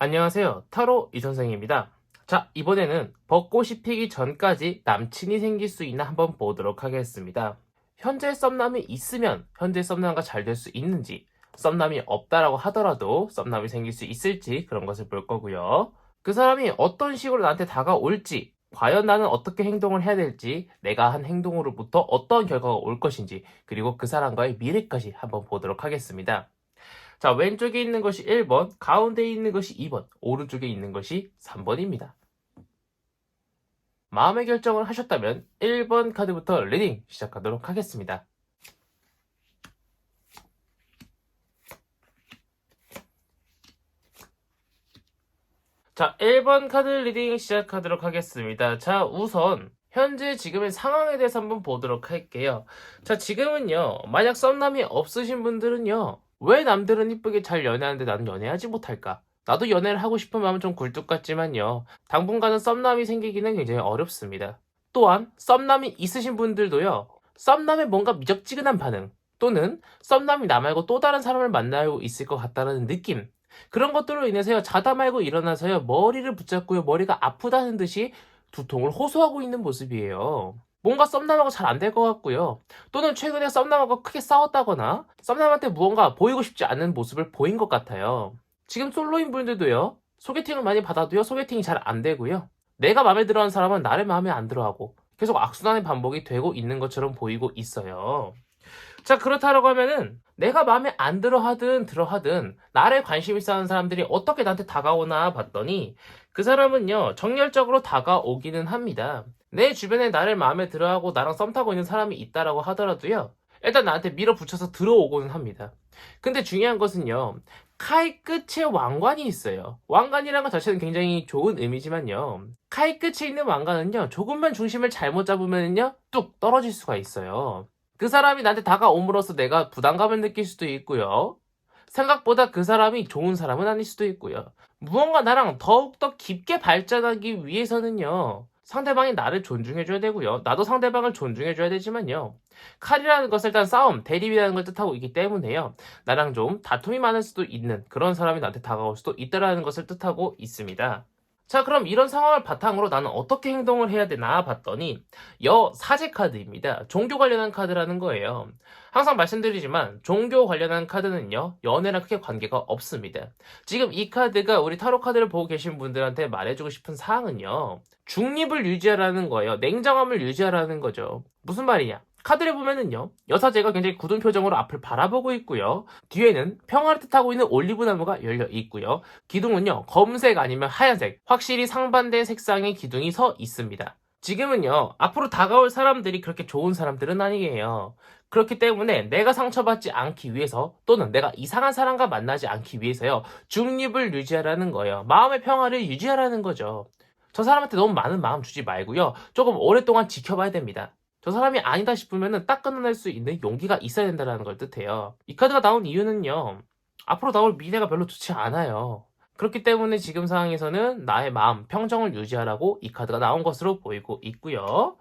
안녕하세요. 타로 이선생입니다. 자, 이번에는 벚꽃이 피기 전까지 남친이 생길 수 있나 한번 보도록 하겠습니다. 현재 썸남이 있으면 현재 썸남과 잘 될 수 있는지, 썸남이 없다라고 하더라도 썸남이 생길 수 있을지 그런 것을 볼 거고요. 그 사람이 어떤 식으로 나한테 다가올지, 과연 나는 어떻게 행동을 해야 될지, 내가 한 행동으로부터 어떤 결과가 올 것인지, 그리고 그 사람과의 미래까지 한번 보도록 하겠습니다. 자, 왼쪽에 있는 것이 1번, 가운데 있는 것이 2번, 오른쪽에 있는 것이 3번입니다. 마음의 결정을 하셨다면 1번 카드부터 리딩 시작하도록 하겠습니다. 자, 1번 카드 리딩 시작하도록 하겠습니다. 자, 우선 현재 지금의 상황에 대해서 한번 보도록 할게요. 자, 지금은요, 만약 썸남이 없으신 분들은요, 왜 남들은 이쁘게 잘 연애하는데 나는 연애하지 못할까? 나도 연애를 하고 싶은 마음은 좀 굴뚝 같지만요, 당분간은 썸남이 생기기는 굉장히 어렵습니다. 또한 썸남이 있으신 분들도요, 썸남의 뭔가 미적지근한 반응, 또는 썸남이 나 말고 또 다른 사람을 만나고 있을 것 같다는 느낌, 그런 것들로 인해서요, 자다 말고 일어나서요, 머리를 붙잡고요, 머리가 아프다는 듯이 두통을 호소하고 있는 모습이에요. 뭔가 썸남하고 잘 안 될 것 같고요. 또는 최근에 썸남하고 크게 싸웠다거나 썸남한테 무언가 보이고 싶지 않은 모습을 보인 것 같아요. 지금 솔로인 분들도요, 소개팅을 많이 받아도요, 소개팅이 잘 안 되고요. 내가 마음에 들어하는 사람은 나를 마음에 안 들어하고 계속 악순환의 반복이 되고 있는 것처럼 보이고 있어요. 자, 그렇다라고 하면은 내가 마음에 안 들어 하든 들어 하든 나를 관심 있어 하는 사람들이 어떻게 나한테 다가오나 봤더니 그 사람은요, 정열적으로 다가오기는 합니다. 내 주변에 나를 마음에 들어 하고 나랑 썸 타고 있는 사람이 있다라고 하더라도요, 일단 나한테 밀어붙여서 들어오고는 합니다. 근데 중요한 것은요, 칼 끝에 왕관이 있어요. 왕관이라는 것 자체는 굉장히 좋은 의미지만요, 칼 끝에 있는 왕관은요, 조금만 중심을 잘못 잡으면요, 뚝 떨어질 수가 있어요. 그 사람이 나한테 다가옴으로써 내가 부담감을 느낄 수도 있고요. 생각보다 그 사람이 좋은 사람은 아닐 수도 있고요. 무언가 나랑 더욱더 깊게 발전하기 위해서는요, 상대방이 나를 존중해줘야 되고요. 나도 상대방을 존중해줘야 되지만요, 칼이라는 것은 일단 싸움, 대립이라는 걸 뜻하고 있기 때문에요, 나랑 좀 다툼이 많을 수도 있는 그런 사람이 나한테 다가올 수도 있다라는 것을 뜻하고 있습니다. 자, 그럼 이런 상황을 바탕으로 나는 어떻게 행동을 해야 되나 봤더니 여사제 카드입니다. 종교 관련한 카드라는 거예요. 항상 말씀드리지만 종교 관련한 카드는요, 연애랑 크게 관계가 없습니다. 지금 이 카드가 우리 타로 카드를 보고 계신 분들한테 말해주고 싶은 사항은요, 중립을 유지하라는 거예요. 냉정함을 유지하라는 거죠. 무슨 말이냐? 카드를 보면은요, 여사제가 굉장히 굳은 표정으로 앞을 바라보고 있고요. 뒤에는 평화를 뜻하고 있는 올리브 나무가 열려 있고요. 기둥은요, 검은색 아니면 하얀색, 확실히 상반된 색상의 기둥이 서 있습니다. 지금은요, 앞으로 다가올 사람들이 그렇게 좋은 사람들은 아니에요. 그렇기 때문에 내가 상처받지 않기 위해서, 또는 내가 이상한 사람과 만나지 않기 위해서요, 중립을 유지하라는 거예요. 마음의 평화를 유지하라는 거죠. 저 사람한테 너무 많은 마음 주지 말고요, 조금 오랫동안 지켜봐야 됩니다. 저 사람이 아니다 싶으면은 딱 끊어낼 수 있는 용기가 있어야 된다는 걸 뜻해요. 이 카드가 나온 이유는요, 앞으로 나올 미래가 별로 좋지 않아요. 그렇기 때문에 지금 상황에서는 나의 마음, 평정을 유지하라고 이 카드가 나온 것으로 보이고 있고요.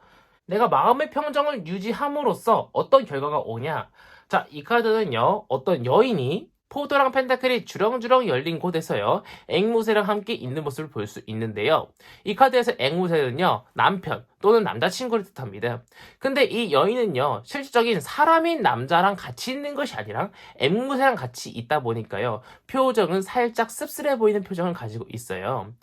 내가 마음의 평정을 유지함으로써 어떤 결과가 오냐? 자, 이 카드는요, 어떤 여인이 포도랑 펜타클이 주렁주렁 열린 곳에서요, 앵무새랑 함께 있는 모습을 볼 수 있는데요. 이 카드에서 앵무새는요, 남편 또는 남자친구를 뜻합니다. 근데 이 여인은요, 실질적인 사람인 남자랑 같이 있는 것이 아니라 앵무새랑 같이 있다 보니까요, 표정은 살짝 씁쓸해 보이는 표정을 가지고 있어요.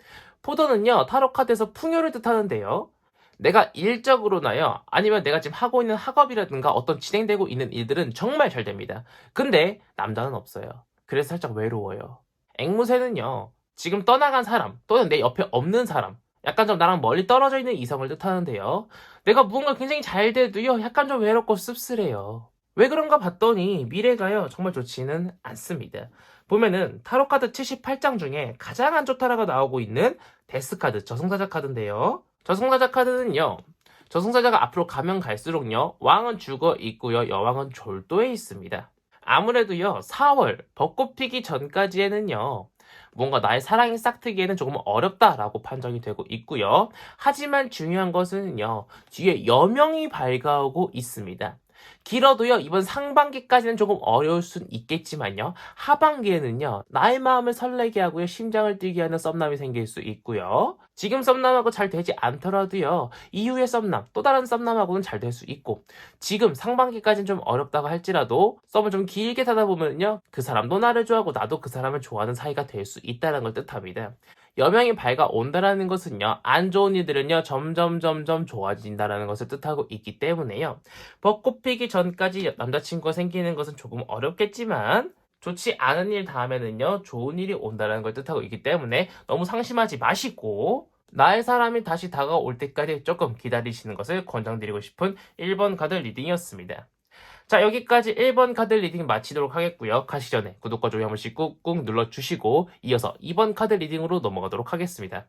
포도는요, 타로 카드에서 풍요를 뜻하는데요, 내가 일적으로나요, 아니면 내가 지금 하고 있는 학업이라든가 어떤 진행되고 있는 일들은 정말 잘 됩니다. 근데 남자는 없어요. 그래서 살짝 외로워요. 앵무새는요, 지금 떠나간 사람 또는 내 옆에 없는 사람, 약간 좀 나랑 멀리 떨어져 있는 이성을 뜻하는데요, 내가 무언가 굉장히 잘 돼도요, 약간 좀 외롭고 씁쓸해요. 왜 그런가 봤더니 미래가요, 정말 좋지는 않습니다. 보면은 타로카드 78장 중에 가장 안 좋다라고 나오고 있는 데스카드, 저승사자 카드인데요, 저승사자 카드는요, 저승사자가 앞으로 가면 갈수록요, 왕은 죽어 있고요, 여왕은 졸도에 있습니다. 아무래도요, 4월 벚꽃 피기 전까지에는요, 뭔가 나의 사랑이 싹트기에는 조금 어렵다라고 판정이 되고 있고요. 하지만 중요한 것은요, 뒤에 여명이 밝아오고 있습니다. 길어도요, 이번 상반기까지는 조금 어려울 순 있겠지만요, 하반기에는요, 나의 마음을 설레게 하고요, 심장을 뛰게 하는 썸남이 생길 수 있고요. 지금 썸남하고 잘 되지 않더라도요, 이후의 썸남, 또 다른 썸남하고는 잘 될 수 있고, 지금 상반기까지는 좀 어렵다고 할지라도 썸을 좀 길게 타다 보면요, 그 사람도 나를 좋아하고 나도 그 사람을 좋아하는 사이가 될 수 있다는 걸 뜻합니다. 여명이 밝아온다라는 것은요, 안 좋은 일들은요, 점점 좋아진다라는 것을 뜻하고 있기 때문에요. 벚꽃 피기 전까지 남자친구가 생기는 것은 조금 어렵겠지만, 좋지 않은 일 다음에는요, 좋은 일이 온다는 걸 뜻하고 있기 때문에 너무 상심하지 마시고, 나의 사람이 다시 다가올 때까지 조금 기다리시는 것을 권장드리고 싶은 1번 카드 리딩이었습니다. 자, 여기까지 1번 카드 리딩 마치도록 하겠고요. 가시 전에 구독과 좋아요 한 번씩 꾹꾹 눌러주시고, 이어서 2번 카드 리딩으로 넘어가도록 하겠습니다.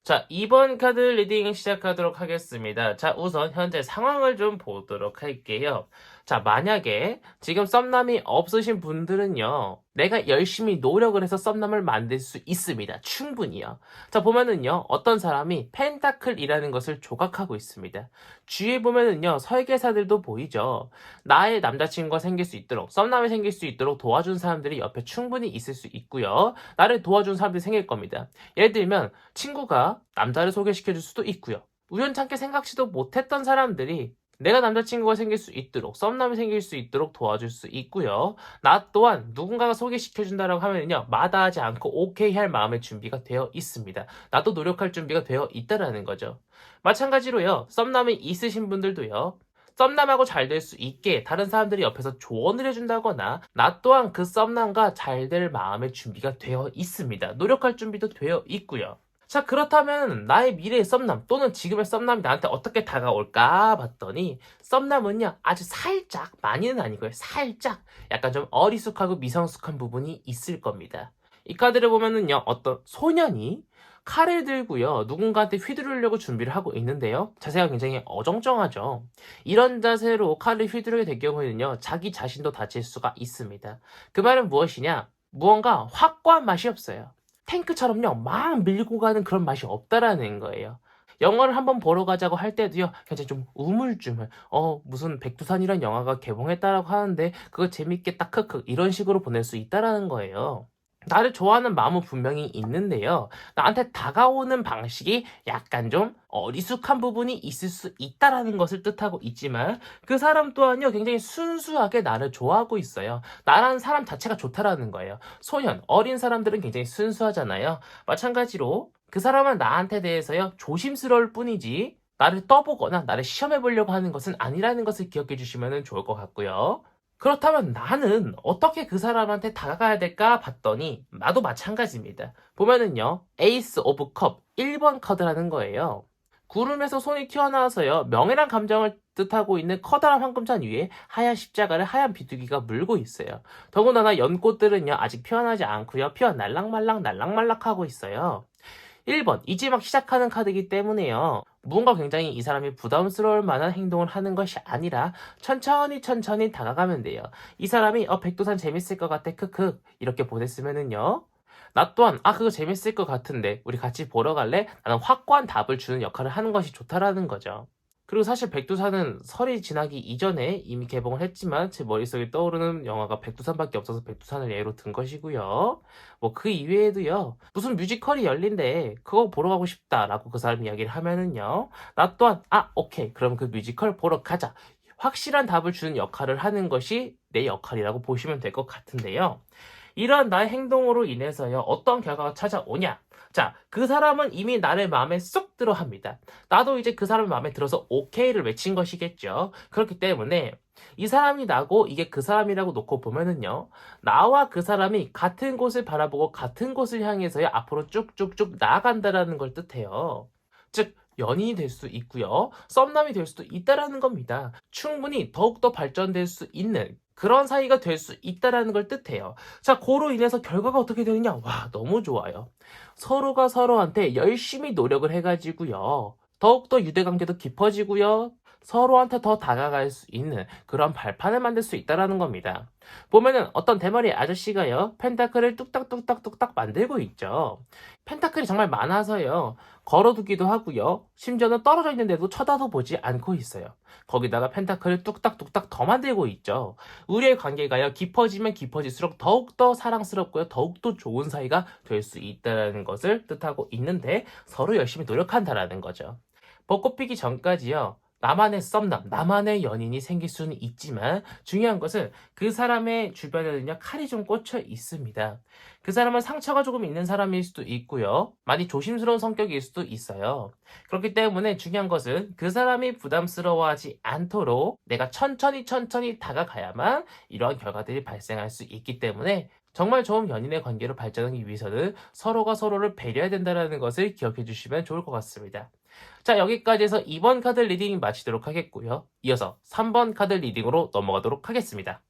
자, 2번 카드 리딩 시작하도록 하겠습니다. 자, 우선 현재 상황을 좀 보도록 할게요. 자, 만약에 지금 썸남이 없으신 분들은요, 내가 열심히 노력을 해서 썸남을 만들 수 있습니다. 충분히요. 자, 보면은요, 어떤 사람이 펜타클이라는 것을 조각하고 있습니다. 주위에 보면은요, 설계사들도 보이죠. 나의 남자친구가 생길 수 있도록, 썸남이 생길 수 있도록 도와준 사람들이 옆에 충분히 있을 수 있고요. 나를 도와준 사람들이 생길 겁니다. 예를 들면 친구가 남자를 소개시켜줄 수도 있고요. 우연찮게 생각지도 못했던 사람들이 내가 남자친구가 생길 수 있도록, 썸남이 생길 수 있도록 도와줄 수 있고요. 나 또한 누군가가 소개시켜준다라고 하면요, 마다하지 않고 오케이 할 마음의 준비가 되어 있습니다. 나도 노력할 준비가 되어 있다라는 거죠. 마찬가지로요, 썸남이 있으신 분들도요, 썸남하고 잘 될 수 있게 다른 사람들이 옆에서 조언을 해준다거나, 나 또한 그 썸남과 잘 될 마음의 준비가 되어 있습니다. 노력할 준비도 되어 있고요. 자, 그렇다면 나의 미래의 썸남 또는 지금의 썸남이 나한테 어떻게 다가올까 봤더니, 썸남은요, 아주 살짝, 많이는 아니고요, 살짝 약간 좀 어리숙하고 미성숙한 부분이 있을 겁니다. 이 카드를 보면은요, 어떤 소년이 칼을 들고요, 누군가한테 휘두르려고 준비를 하고 있는데요, 자세가 굉장히 어정쩡하죠. 이런 자세로 칼을 휘두르게 될 경우에는요, 자기 자신도 다칠 수가 있습니다. 그 말은 무엇이냐? 무언가 확고한 맛이 없어요. 탱크처럼요, 막 밀고 가는 그런 맛이 없다라는 거예요. 영화를 한번 보러 가자고 할 때도요, 굉장히 좀 우물쭈물, 무슨 백두산이란 영화가 개봉했다라고 하는데, 그거 재밌겠다, 크크, 이런 식으로 보낼 수 있다라는 거예요. 나를 좋아하는 마음은 분명히 있는데요, 나한테 다가오는 방식이 약간 좀 어리숙한 부분이 있을 수 있다라는 것을 뜻하고 있지만, 그 사람 또한요, 굉장히 순수하게 나를 좋아하고 있어요. 나라는 사람 자체가 좋다라는 거예요. 소년, 어린 사람들은 굉장히 순수하잖아요. 마찬가지로 그 사람은 나한테 대해서요, 조심스러울 뿐이지 나를 떠보거나 나를 시험해보려고 하는 것은 아니라는 것을 기억해 주시면 좋을 것 같고요. 그렇다면 나는 어떻게 그 사람한테 다가가야 될까 봤더니, 나도 마찬가지입니다. 보면은요, 에이스 오브 컵 1번 카드라는 거예요. 구름에서 손이 튀어나와서요, 명예란 감정을 뜻하고 있는 커다란 황금잔 위에 하얀 십자가를 하얀 비둘기가 물고 있어요. 더군다나 연꽃들은요, 아직 피어나지 않고요, 피어 날락말락 하고 있어요. 1번, 이제 막 시작하는 카드이기 때문에요, 무언가 굉장히 이 사람이 부담스러울 만한 행동을 하는 것이 아니라 천천히 다가가면 돼요. 이 사람이 백두산 재밌을 것 같아, 크크, 이렇게 보냈으면은요, 나 또한 그거 재밌을 것 같은데 우리 같이 보러 갈래? 나는 확고한 답을 주는 역할을 하는 것이 좋다라는 거죠. 그리고 사실 백두산은 설이 지나기 이전에 이미 개봉을 했지만, 제 머릿속에 떠오르는 영화가 백두산밖에 없어서 백두산을 예로 든 것이고요. 뭐 그 이외에도요, 무슨 뮤지컬이 열린대, 그거 보러 가고 싶다라고 그 사람 이야기를 하면은요, 나 또한 오케이, 그럼 그 뮤지컬 보러 가자, 확실한 답을 주는 역할을 하는 것이 내 역할이라고 보시면 될 것 같은데요. 이러한 나의 행동으로 인해서요, 어떤 결과가 찾아오냐? 자, 그 사람은 이미 나를 마음에 쏙 들어 합니다. 나도 이제 그 사람의 마음에 들어서 오케이를 외친 것이겠죠. 그렇기 때문에 이 사람이 나고 이게 그 사람이라고 놓고 보면은요, 나와 그 사람이 같은 곳을 바라보고 같은 곳을 향해서요, 앞으로 쭉쭉쭉 나아간다라는 걸 뜻해요. 즉, 연인이 될 수 있고요, 썸남이 될 수도 있다라는 겁니다. 충분히 더욱더 발전될 수 있는 그런 사이가 될 수 있다라는 걸 뜻해요. 자, 그로 인해서 결과가 어떻게 되느냐? 와, 너무 좋아요. 서로가 서로한테 열심히 노력을 해가지고요, 더욱더 유대관계도 깊어지고요, 서로한테 더 다가갈 수 있는 그런 발판을 만들 수 있다라는 겁니다. 보면은 어떤 대머리 아저씨가요, 펜타클을 뚝딱뚝딱뚝딱 만들고 있죠. 펜타클이 정말 많아서요, 걸어두기도 하고요, 심지어는 떨어져 있는데도 쳐다도 보지 않고 있어요. 거기다가 펜타클을 뚝딱뚝딱 더 만들고 있죠. 우리의 관계가요, 깊어지면 깊어질수록 더욱더 사랑스럽고요, 더욱더 좋은 사이가 될 수 있다는 것을 뜻하고 있는데, 서로 열심히 노력한다라는 거죠. 벚꽃 피기 전까지요, 나만의 썸남, 나만의 연인이 생길 수는 있지만 중요한 것은 그 사람의 주변에는요, 칼이 좀 꽂혀 있습니다. 그 사람은 상처가 조금 있는 사람일 수도 있고요, 많이 조심스러운 성격일 수도 있어요. 그렇기 때문에 중요한 것은 그 사람이 부담스러워하지 않도록 내가 천천히 다가가야만 이러한 결과들이 발생할 수 있기 때문에 정말 좋은 연인의 관계로 발전하기 위해서는 서로가 서로를 배려해야 된다는 것을 기억해 주시면 좋을 것 같습니다. 자, 여기까지 해서 2번 카드 리딩 마치도록 하겠고요. 이어서 3번 카드 리딩으로 넘어가도록 하겠습니다.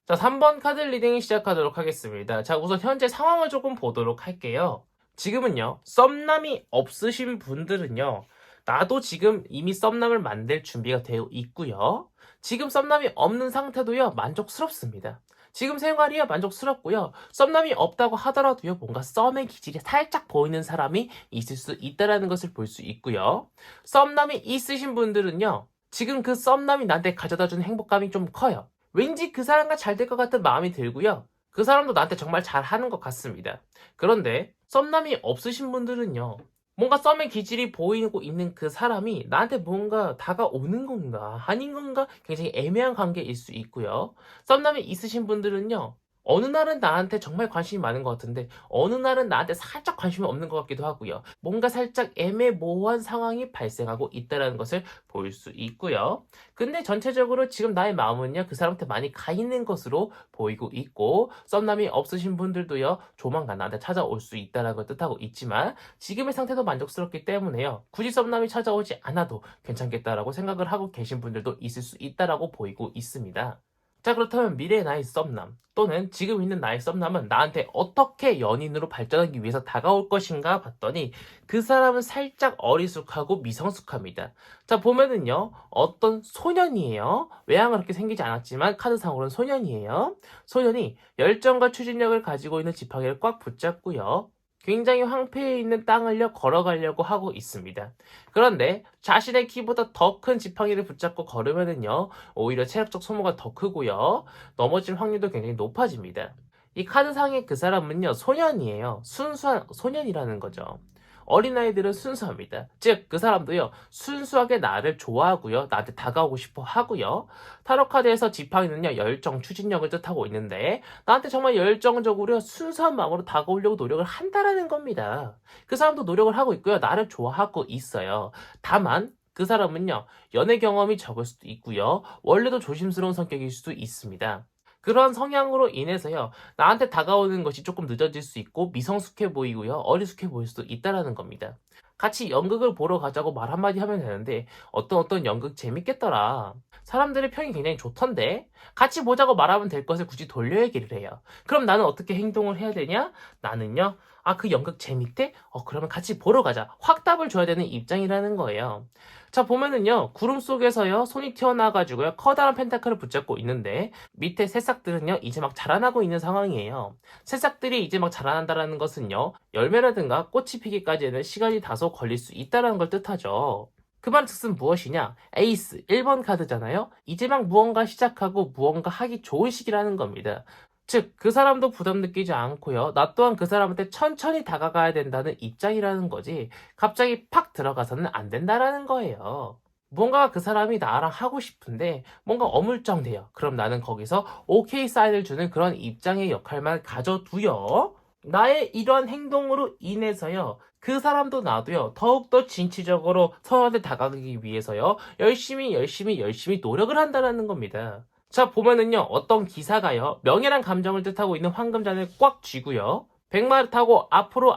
자, 3번 카드 리딩 시작하도록 하겠습니다. 자, 우선 현재 상황을 조금 보도록 할게요. 지금은요, 썸남이 없으신 분들은요, 나도 지금 이미 썸남을 만들 준비가 되어 있고요. 지금 썸남이 없는 상태도요, 만족스럽습니다. 지금 생활이요, 만족스럽고요. 썸남이 없다고 하더라도요, 뭔가 썸의 기질이 살짝 보이는 사람이 있을 수 있다는 것을 볼 수 있고요. 썸남이 있으신 분들은요, 지금 그 썸남이 나한테 가져다주는 행복감이 좀 커요. 왠지 그 사람과 잘 될 것 같은 마음이 들고요. 그 사람도 나한테 정말 잘하는 것 같습니다. 그런데 썸남이 없으신 분들은요, 뭔가 썸의 기질이 보이고 있는 그 사람이 나한테 뭔가 다가오는 건가 아닌 건가 굉장히 애매한 관계일 수 있고요. 썸남이 있으신 분들은요, 어느 날은 나한테 정말 관심이 많은 것 같은데 어느 날은 나한테 살짝 관심이 없는 것 같기도 하고요. 뭔가 살짝 애매모호한 상황이 발생하고 있다는 것을 볼 수 있고요. 근데 전체적으로 지금 나의 마음은요, 그 사람한테 많이 가 있는 것으로 보이고 있고, 썸남이 없으신 분들도요, 조만간 나한테 찾아올 수 있다는 걸 뜻하고 있지만 지금의 상태도 만족스럽기 때문에요, 굳이 썸남이 찾아오지 않아도 괜찮겠다라고 생각을 하고 계신 분들도 있을 수 있다라고 보이고 있습니다. 자, 그렇다면 미래의 나의 썸남 또는 지금 있는 나의 썸남은 나한테 어떻게 연인으로 발전하기 위해서 다가올 것인가 봤더니 그 사람은 살짝 어리숙하고 미성숙합니다. 자, 보면은요, 어떤 소년이에요. 외향은 그렇게 생기지 않았지만 카드상으로는 소년이에요. 소년이 열정과 추진력을 가지고 있는 지팡이를 꽉 붙잡고요, 굉장히 황폐해 있는 땅을요, 걸어가려고 하고 있습니다. 그런데 자신의 키보다 더 큰 지팡이를 붙잡고 걸으면은요, 오히려 체력적 소모가 더 크고요, 넘어질 확률도 굉장히 높아집니다. 이 카드상의 그 사람은요, 소년이에요. 순수한 소년이라는 거죠. 어린아이들은 순수합니다. 즉, 그 사람도요, 순수하게 나를 좋아하고요, 나한테 다가오고 싶어 하고요. 타로카드에서 지팡이는요, 열정, 추진력을 뜻하고 있는데, 나한테 정말 열정적으로 순수한 마음으로 다가오려고 노력을 한다라는 겁니다. 그 사람도 노력을 하고 있고요, 나를 좋아하고 있어요. 다만, 그 사람은요, 연애 경험이 적을 수도 있고요, 원래도 조심스러운 성격일 수도 있습니다. 그런 성향으로 인해서요, 나한테 다가오는 것이 조금 늦어질 수 있고 미성숙해 보이고요, 어리숙해 보일 수도 있다라는 겁니다. 같이 연극을 보러 가자고 말 한마디 하면 되는데 어떤 연극 재밌겠더라, 사람들의 평이 굉장히 좋던데, 같이 보자고 말하면 될 것을 굳이 돌려 얘기를 해요. 그럼 나는 어떻게 행동을 해야 되냐? 나는요, 아, 그 연극 재밌대? 그러면 같이 보러 가자, 확 답을 줘야 되는 입장이라는 거예요. 자, 보면은요, 구름 속에서요, 손이 튀어나와가지고요, 커다란 펜타클을 붙잡고 있는데 밑에 새싹들은요, 이제 막 자라나고 있는 상황이에요. 새싹들이 이제 막 자라난다는 것은요, 열매라든가 꽃이 피기까지는 시간이 다소 걸릴 수 있다는 걸 뜻하죠. 그 말즉슨 무엇이냐? 에이스 1번 카드잖아요. 이제 막 무언가 시작하고 무언가 하기 좋은 시기라는 겁니다. 즉, 그 사람도 부담 느끼지 않고요, 나 또한 그 사람한테 천천히 다가가야 된다는 입장이라는 거지, 갑자기 팍 들어가서는 안 된다라는 거예요. 뭔가 그 사람이 나랑 하고 싶은데 뭔가 어물쩡돼요. 그럼 나는 거기서 오케이 사인을 주는 그런 입장의 역할만 가져두요. 나의 이런 행동으로 인해서요, 그 사람도 나도요, 더욱더 진취적으로 서로한테 다가가기 위해서요, 열심히 노력을 한다는 겁니다. 자, 보면은요, 어떤 기사가요, 명예란 감정을 뜻하고 있는 황금잔을 꽉 쥐고요, 백마를 타고 앞으로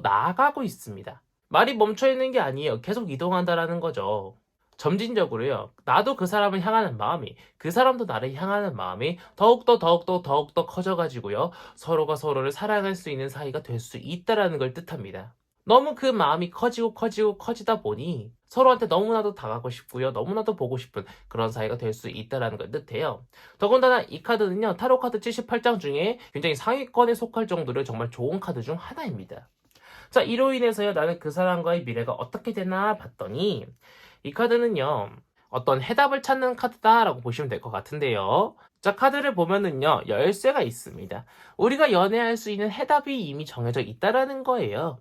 나아가고 있습니다. 말이 멈춰있는 게 아니에요. 계속 이동한다라는 거죠. 점진적으로요. 나도 그 사람을 향하는 마음이, 그 사람도 나를 향하는 마음이 더욱더 커져가지고요. 서로가 서로를 사랑할 수 있는 사이가 될 수 있다라는 걸 뜻합니다. 너무 그 마음이 커지다 보니 서로한테 너무나도 다가가고 싶고요. 너무나도 보고 싶은 그런 사이가 될 수 있다라는 걸 뜻해요. 더군다나 이 카드는요. 타로 카드 78장 중에 굉장히 상위권에 속할 정도로 정말 좋은 카드 중 하나입니다. 자, 이로 인해서요. 나는 그 사람과의 미래가 어떻게 되나 봤더니 이 카드는요. 어떤 해답을 찾는 카드다라고 보시면 될 것 같은데요. 자, 카드를 보면은요. 열쇠가 있습니다. 우리가 연애할 수 있는 해답이 이미 정해져 있다라는 거예요.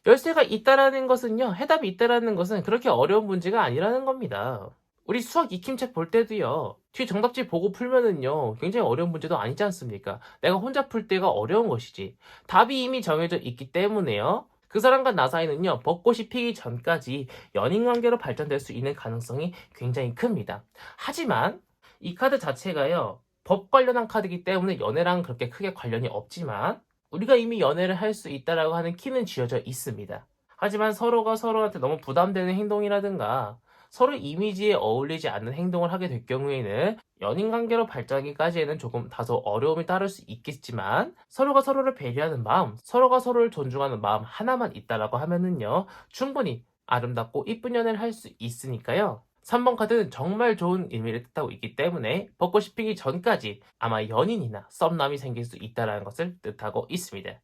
열쇠가 있다라는 것은요, 해답이 있다라는 것은 그렇게 어려운 문제가 아니라는 겁니다. 우리 수학 익힘책 볼 때도요, 뒤에 정답지 보고 풀면은요, 굉장히 어려운 문제도 아니지 않습니까? 내가 혼자 풀 때가 어려운 것이지. 답이 이미 정해져 있기 때문에요. 그 사람과 나 사이는요, 벚꽃이 피기 전까지 연인 관계로 발전될 수 있는 가능성이 굉장히 큽니다. 하지만 이 카드 자체가요, 법 관련한 카드이기 때문에 연애랑 그렇게 크게 관련이 없지만 우리가 이미 연애를 할 수 있다라고 하는 키는 쥐어져 있습니다. 하지만 서로가 서로한테 너무 부담되는 행동이라든가 서로 이미지에 어울리지 않는 행동을 하게 될 경우에는 연인 관계로 발전하기까지에는 조금 다소 어려움이 따를 수 있겠지만 서로가 서로를 배려하는 마음, 서로가 서로를 존중하는 마음 하나만 있다라고 하면은요, 충분히 아름답고 이쁜 연애를 할 수 있으니까요. 3번 카드는 정말 좋은 의미를 뜻하고 있기 때문에 벚꽃이 피기 전까지 아마 연인이나 썸남이 생길 수 있다는 것을 뜻하고 있습니다.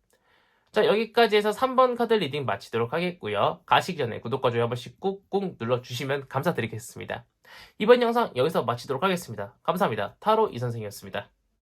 자, 여기까지 해서 3번 카드 리딩 마치도록 하겠고요. 가시기 전에 구독과 좋아요 한 번씩 꾹꾹 눌러주시면 감사드리겠습니다. 이번 영상 여기서 마치도록 하겠습니다. 감사합니다. 타로 이선생이었습니다.